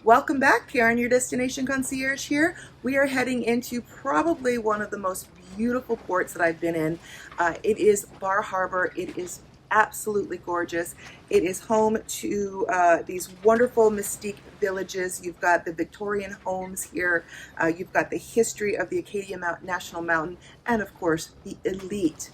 Welcome back, Karen, your destination concierge here. We are heading into probably one of the most beautiful ports that I've been in. It is Bar Harbor. It is absolutely gorgeous. It is home to these wonderful Mystique villages. You've got the Victorian homes here. You've got the history of the Acadia National Mountain, and of course the elite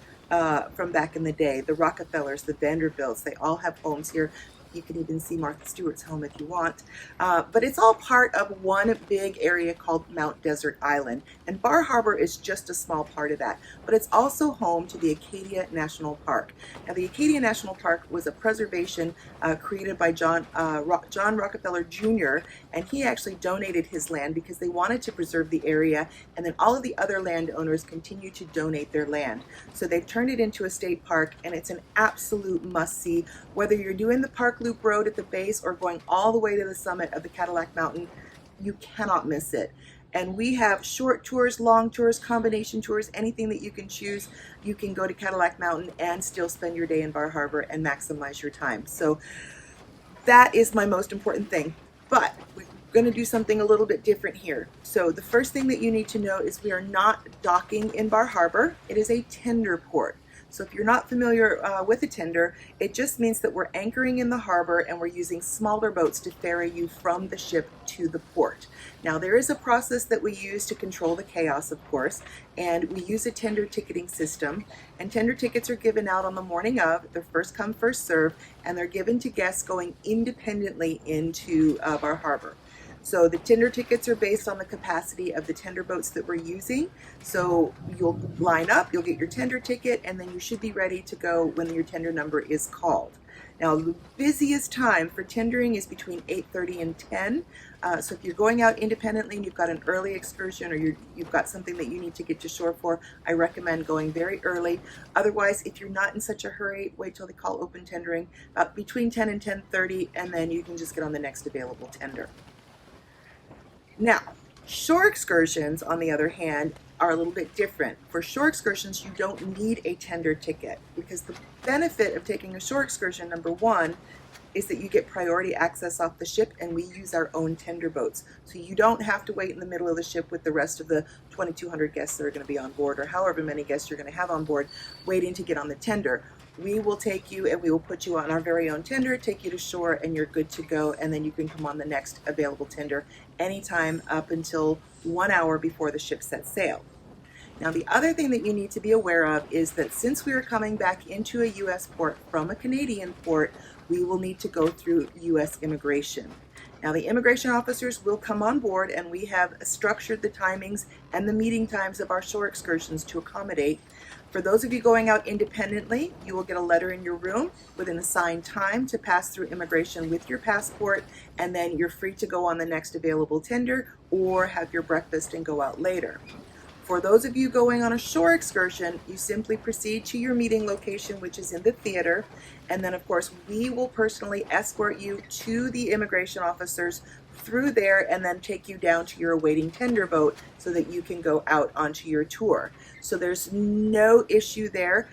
from back in the day, the Rockefellers, the Vanderbilts. They all have homes here. You can even see Martha Stewart's home if you want. But it's all part of one big area called Mount Desert Island. And Bar Harbor is just a small part of that. But it's also home to the Acadia National Park. Now, the Acadia National Park was a preservation created by John Rockefeller Jr. And he actually donated his land because they wanted to preserve the area. And then all of the other landowners continue to donate their land. So they've turned it into a state park, and it's an absolute must-see. Whether you're doing the park Loop Road at the base or going all the way to the summit of the Cadillac Mountain, you cannot miss it. And we have short tours, long tours, combination tours, anything that you can choose. You can go to Cadillac Mountain and still spend your day in Bar Harbor and maximize your time. So that is my most important thing. But we're going to do something a little bit different here. So the first thing that you need to know is we are not docking in Bar Harbor. It is a tender port. So if you're not familiar with a tender, it just means that we're anchoring in the harbor and we're using smaller boats to ferry you from the ship to the port. Now, there is a process that we use to control the chaos, of course, and we use a tender ticketing system. And tender tickets are given out on the morning of. They're first come, first serve, and they're given to guests going independently into Bar Harbor. So the tender tickets are based on the capacity of the tender boats that we're using. So you'll line up, you'll get your tender ticket, and then you should be ready to go when your tender number is called. Now, the busiest time for tendering is between 8:30 and 10. So if you're going out independently and you've got an early excursion or you've got something that you need to get to shore for, I recommend going very early. Otherwise, if you're not in such a hurry, wait till they call open tendering between 10 and 10:30, and then you can just get on the next available tender. Now, shore excursions, on the other hand, are a little bit different. For shore excursions, you don't need a tender ticket because the benefit of taking a shore excursion, number one, is that you get priority access off the ship, and we use our own tender boats. So you don't have to wait in the middle of the ship with the rest of the 2,200 guests that are going to be on board, or however many guests you're going to have on board, waiting to get on the tender. We will take you and we will put you on our very own tender, take you to shore, and you're good to go. And then you can come on the next available tender anytime up until 1 hour before the ship sets sail. Now, the other thing that you need to be aware of is that since we are coming back into a U.S. port from a Canadian port, we will need to go through U.S. immigration. Now, the immigration officers will come on board, and we have structured the timings and the meeting times of our shore excursions to accommodate. For those of you going out independently, you will get a letter in your room with an assigned time to pass through immigration with your passport, and then you're free to go on the next available tender or have your breakfast and go out later. For those of you going on a shore excursion, you simply proceed to your meeting location, which is in the theater, and then of course we will personally escort you to the immigration officers through there and then take you down to your awaiting tender boat so that you can go out onto your tour. So there's no issue there.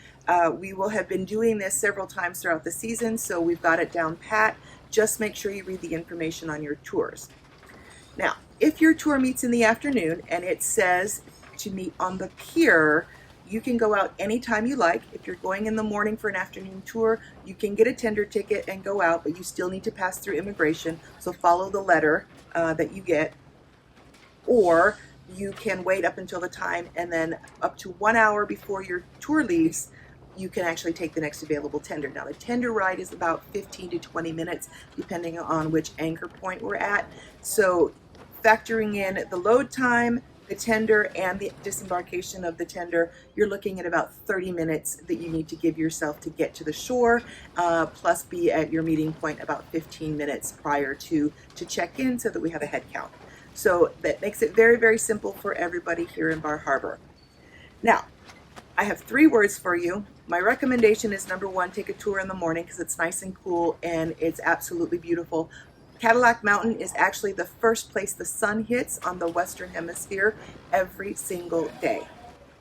We will have been doing this several times throughout the season, so we've got it down pat. Just make sure you read the information on your tours. Now, if your tour meets in the afternoon and it says to meet on the pier, you can go out anytime you like. If you're going in the morning for an afternoon tour, you can get a tender ticket and go out, but you still need to pass through immigration, so follow the letter that you get. Or you can wait up until the time, and then up to 1 hour before your tour leaves, you can actually take the next available tender. Now, the tender ride is about 15 to 20 minutes, depending on which anchor point we're at. So factoring in the load time, the tender, and the disembarkation of the tender, you're looking at about 30 minutes that you need to give yourself to get to the shore, plus be at your meeting point about 15 minutes prior to check in so that we have a head count. So that makes it very, very simple for everybody here in Bar Harbor. Now, I have 3 words for you. My recommendation is, number 1, take a tour in the morning because it's nice and cool and it's absolutely beautiful. Cadillac Mountain is actually the first place the sun hits on the Western Hemisphere every single day.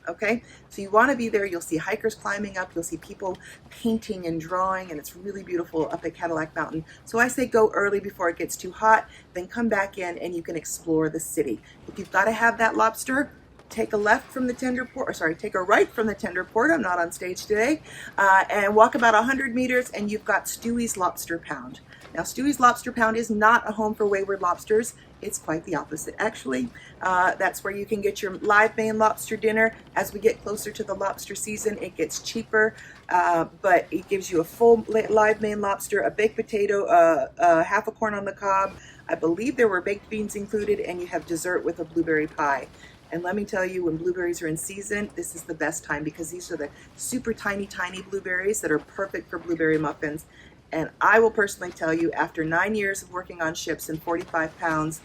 Okay, so you want to be there. You'll see hikers climbing up, you'll see people painting and drawing, and it's really beautiful up at Cadillac Mountain. So I say go early before it gets too hot, then come back in and you can explore the city. If you've got to have that lobster, take a left from the tender port, or sorry, take a right from the tender port. I'm not on stage today, and walk about 100 meters and you've got Stewie's Lobster Pound. Now, Stewie's Lobster Pound is not a home for wayward lobsters. It's quite the opposite, actually. That's where you can get your live Maine lobster dinner. As we get closer to the lobster season, it gets cheaper, but it gives you a full live Maine lobster, a baked potato, half a corn on the cob. I believe there were baked beans included, and you have dessert with a blueberry pie. And let me tell you, when blueberries are in season, this is the best time because these are the super tiny, tiny blueberries that are perfect for blueberry muffins. And I will personally tell you, after 9 years of working on ships and 45 pounds,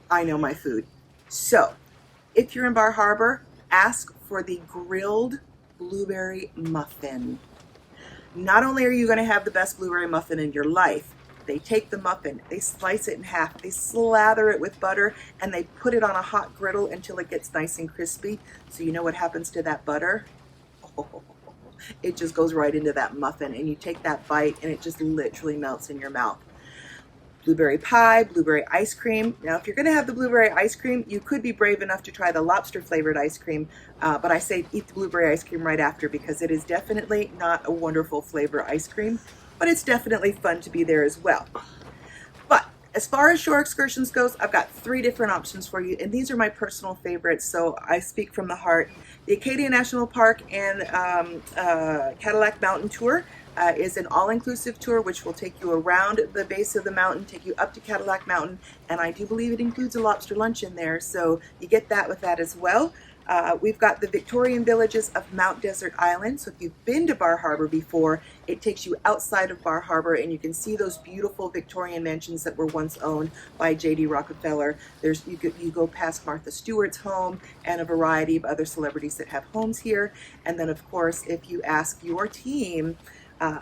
I know my food. So if you're in Bar Harbor, ask for the grilled blueberry muffin. Not only are you going to have the best blueberry muffin in your life, they take the muffin, they slice it in half, they slather it with butter, and they put it on a hot griddle until it gets nice and crispy. So you know what happens to that butter? Oh, it just goes right into that muffin, and you take that bite and it just literally melts in your mouth. Blueberry pie, blueberry ice cream. Now, if you're going to have the blueberry ice cream, you could be brave enough to try the lobster flavored ice cream, but I say eat the blueberry ice cream right after because it is definitely not a wonderful flavor ice cream, but it's definitely fun to be there as well. But as far as shore excursions goes, I've got 3 different options for you, and these are my personal favorites, so I speak from the heart. The Acadia National Park and Cadillac Mountain Tour is an all-inclusive tour which will take you around the base of the mountain, take you up to Cadillac Mountain, and I do believe it includes a lobster lunch in there, so you get that with that as well. We've got the Victorian villages of Mount Desert Island. So if you've been to Bar Harbor before, it takes you outside of Bar Harbor and you can see those beautiful Victorian mansions that were once owned by J.D. Rockefeller. You go past Martha Stewart's home and a variety of other celebrities that have homes here. And then of course, if you ask your team,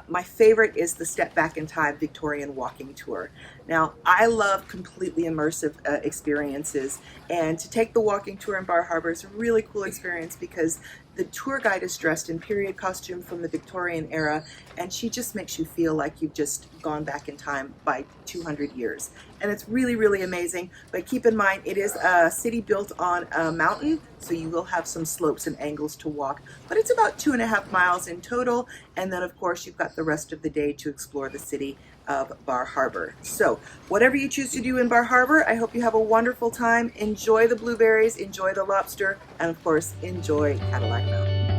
my favorite is the Step Back in Time Victorian Walking Tour. Now, I love completely immersive experiences, and to take the walking tour in Bar Harbor is a really cool experience because the tour guide is dressed in period costume from the Victorian era, and she just makes you feel like you've just gone back in time by 200 years. And it's really, really amazing. But keep in mind, it is a city built on a mountain, so you will have some slopes and angles to walk. But it's about 2.5 miles in total, and then of course you've got the rest of the day to explore the city of Bar Harbor. So whatever you choose to do in Bar Harbor, I hope you have a wonderful time. Enjoy the blueberries, enjoy the lobster, and of course, enjoy Cadillac Mountain.